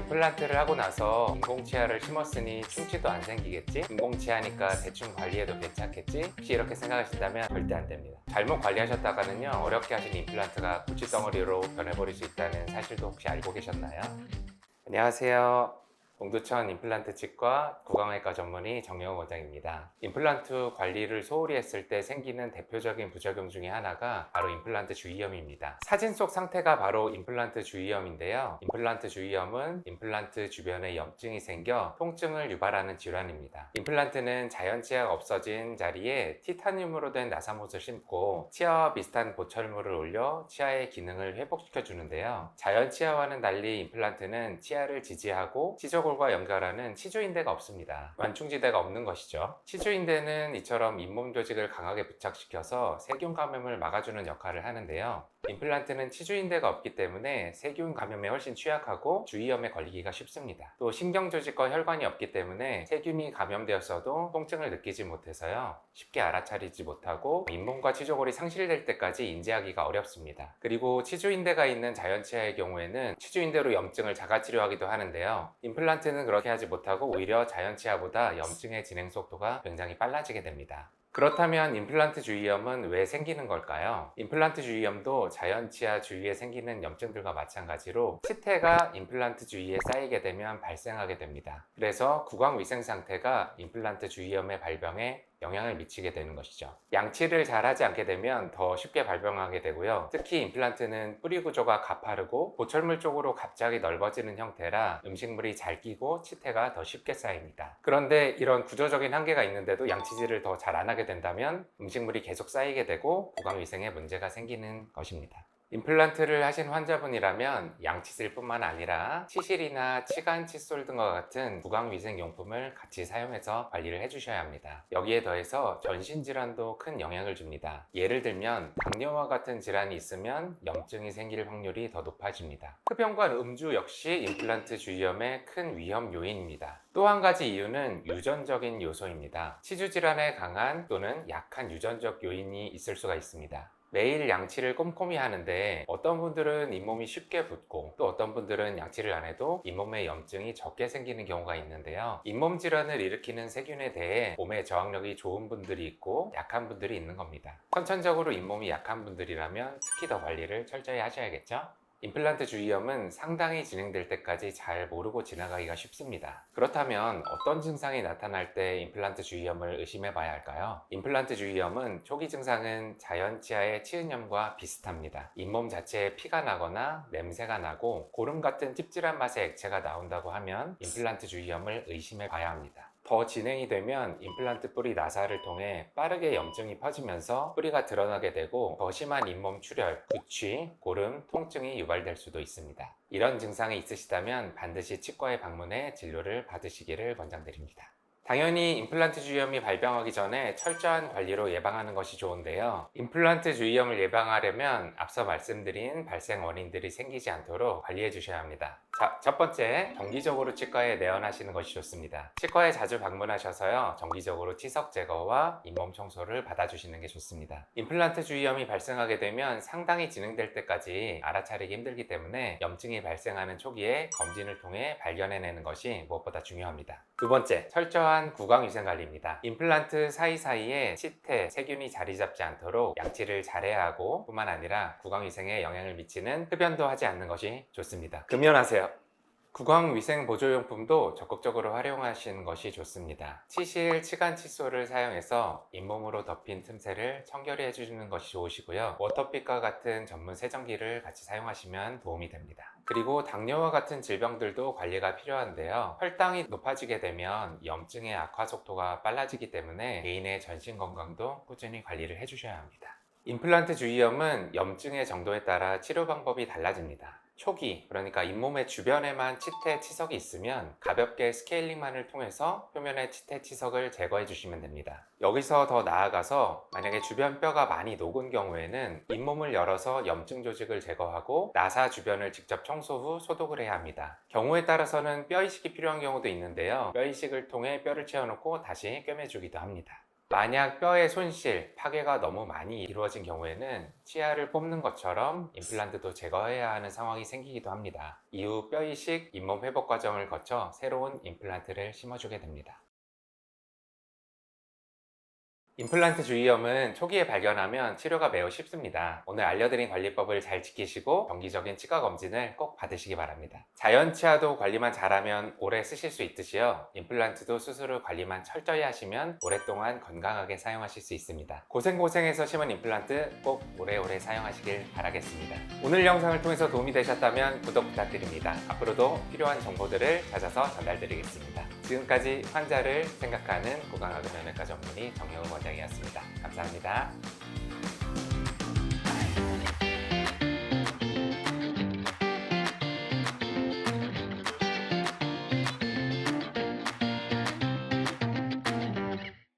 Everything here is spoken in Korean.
임플란트를 하고 나서 인공치아를 심었으니 충치도 안 생기겠지? 인공치아니까 대충 관리해도 괜찮겠지? 혹시 이렇게 생각하신다면 절대 안 됩니다. 잘못 관리하셨다가는요, 어렵게 하신 임플란트가 고치덩어리로 변해버릴 수 있다는 사실도 혹시 알고 계셨나요? 안녕하세요. 동두천 임플란트 치과 구강외과 전문의 정영호 원장입니다. 임플란트 관리를 소홀히 했을 때 생기는 대표적인 부작용 중에 하나가 바로 임플란트 주위염입니다. 사진 속 상태가 바로 임플란트 주위염인데요. 임플란트 주위염은 임플란트 주변에 염증이 생겨 통증을 유발하는 질환입니다. 임플란트는 자연 치아가 없어진 자리에 티타늄으로 된 나사못을 심고 치아와 비슷한 보철물을 올려 치아의 기능을 회복시켜 주는데요. 자연 치아와는 달리 임플란트는 치아를 지지하고 치조골과 연결하는 치주인대가 없습니다. 완충지대가 없는 것이죠. 치주인대는 이처럼 잇몸 조직을 강하게 부착시켜서 세균 감염을 막아주는 역할을 하는데요. 임플란트는 치주인대가 없기 때문에 세균 감염에 훨씬 취약하고 주위염에 걸리기가 쉽습니다. 또 신경조직과 혈관이 없기 때문에 세균이 감염되었어도 통증을 느끼지 못해서요, 쉽게 알아차리지 못하고 잇몸과 치조골이 상실될 때까지 인지하기가 어렵습니다. 그리고 치주인대가 있는 자연치아의 경우에는 치주인대로 염증을 자가치료하기도 하는데요. 임플란트는 그렇게 하지 못하고 오히려 자연치아보다 염증의 진행 속도가 굉장히 빨라지게 됩니다. 그렇다면 임플란트 주위염은 왜 생기는 걸까요? 임플란트 주위염도 자연치아 주위에 생기는 염증들과 마찬가지로 치태가 임플란트 주위에 쌓이게 되면 발생하게 됩니다. 그래서 구강위생 상태가 임플란트 주위염의 발병에 영향을 미치게 되는 것이죠. 양치를 잘 하지 않게 되면 더 쉽게 발병하게 되고요. 특히 임플란트는 뿌리 구조가 가파르고 보철물 쪽으로 갑자기 넓어지는 형태라 음식물이 잘 끼고 치태가 더 쉽게 쌓입니다. 그런데 이런 구조적인 한계가 있는데도 양치질을 더 잘 안 하게 된다면 음식물이 계속 쌓이게 되고 구강위생에 문제가 생기는 것입니다. 임플란트를 하신 환자분이라면 양치질 뿐만 아니라 치실이나 치간, 칫솔 등과 같은 구강위생용품을 같이 사용해서 관리를 해주셔야 합니다. 여기에 더해서 전신질환도 큰 영향을 줍니다. 예를 들면 당뇨와 같은 질환이 있으면 염증이 생길 확률이 더 높아집니다. 흡연과 음주 역시 임플란트 주위염의 큰 위험 요인입니다. 또 한 가지 이유는 유전적인 요소입니다. 치주질환에 강한 또는 약한 유전적 요인이 있을 수가 있습니다. 매일 양치를 꼼꼼히 하는데 어떤 분들은 잇몸이 쉽게 붓고 또 어떤 분들은 양치를 안 해도 잇몸에 염증이 적게 생기는 경우가 있는데요. 잇몸 질환을 일으키는 세균에 대해 몸의 저항력이 좋은 분들이 있고 약한 분들이 있는 겁니다. 선천적으로 잇몸이 약한 분들이라면 특히 더 관리를 철저히 하셔야겠죠? 임플란트 주위염은 상당히 진행될 때까지 잘 모르고 지나가기가 쉽습니다. 그렇다면 어떤 증상이 나타날 때 임플란트 주위염을 의심해 봐야 할까요? 임플란트 주위염은 초기 증상은 자연치아의 치은염과 비슷합니다. 잇몸 자체에 피가 나거나 냄새가 나고 고름 같은 찝찝한 맛의 액체가 나온다고 하면 임플란트 주위염을 의심해 봐야 합니다. 더 진행이 되면 임플란트 뿌리 나사를 통해 빠르게 염증이 퍼지면서 뿌리가 드러나게 되고 더 심한 잇몸 출혈, 구취, 고름, 통증이 유발될 수도 있습니다. 이런 증상이 있으시다면 반드시 치과에 방문해 진료를 받으시기를 권장드립니다. 당연히 임플란트 주위염이 발병하기 전에 철저한 관리로 예방하는 것이 좋은데요. 임플란트 주위염을 예방하려면 앞서 말씀드린 발생 원인들이 생기지 않도록 관리해 주셔야 합니다. 자, 첫 번째, 정기적으로 치과에 내원하시는 것이 좋습니다. 치과에 자주 방문하셔서요, 정기적으로 치석 제거와 잇몸 청소를 받아주시는 게 좋습니다. 임플란트 주위염이 발생하게 되면 상당히 진행될 때까지 알아차리기 힘들기 때문에 염증이 발생하는 초기에 검진을 통해 발견해내는 것이 무엇보다 중요합니다. 두 번째, 철저한 구강위생관리입니다. 임플란트 사이사이에 치태, 세균이 자리 잡지 않도록 양치를 잘해야 하고 뿐만 아니라 구강위생에 영향을 미치는 흡연도 하지 않는 것이 좋습니다. 금연하세요. 구강위생 보조용품도 적극적으로 활용하시는 것이 좋습니다. 치실, 치간 칫솔을 사용해서 잇몸으로 덮인 틈새를 청결히 해주시는 것이 좋으시고요. 워터픽과 같은 전문 세정기를 같이 사용하시면 도움이 됩니다. 그리고 당뇨와 같은 질병들도 관리가 필요한데요. 혈당이 높아지게 되면 염증의 악화 속도가 빨라지기 때문에 개인의 전신 건강도 꾸준히 관리를 해주셔야 합니다. 임플란트 주위염은 염증의 정도에 따라 치료 방법이 달라집니다. 초기, 그러니까 잇몸의 주변에만 치태, 치석이 있으면 가볍게 스케일링만을 통해서 표면의 치태, 치석을 제거해 주시면 됩니다. 여기서 더 나아가서 만약에 주변 뼈가 많이 녹은 경우에는 잇몸을 열어서 염증 조직을 제거하고 나사 주변을 직접 청소 후 소독을 해야 합니다. 경우에 따라서는 뼈 이식이 필요한 경우도 있는데요. 뼈 이식을 통해 뼈를 채워놓고 다시 꿰매주기도 합니다. 만약 뼈의 손실, 파괴가 너무 많이 이루어진 경우에는 치아를 뽑는 것처럼 임플란트도 제거해야 하는 상황이 생기기도 합니다. 이후 뼈 이식, 잇몸 회복 과정을 거쳐 새로운 임플란트를 심어주게 됩니다. 임플란트 주위염은 초기에 발견하면 치료가 매우 쉽습니다. 오늘 알려드린 관리법을 잘 지키시고 정기적인 치과 검진을 꼭 받으시기 바랍니다. 자연 치아도 관리만 잘하면 오래 쓰실 수 있듯이요. 임플란트도 수술 후 관리만 철저히 하시면 오랫동안 건강하게 사용하실 수 있습니다. 고생고생해서 심은 임플란트 꼭 오래오래 사용하시길 바라겠습니다. 오늘 영상을 통해서 도움이 되셨다면 구독 부탁드립니다. 앞으로도 필요한 정보들을 찾아서 전달드리겠습니다. 지금까지 환자를 생각하는 구강학의면외과 전문의 정영훈 원장이었습니다. 감사합니다.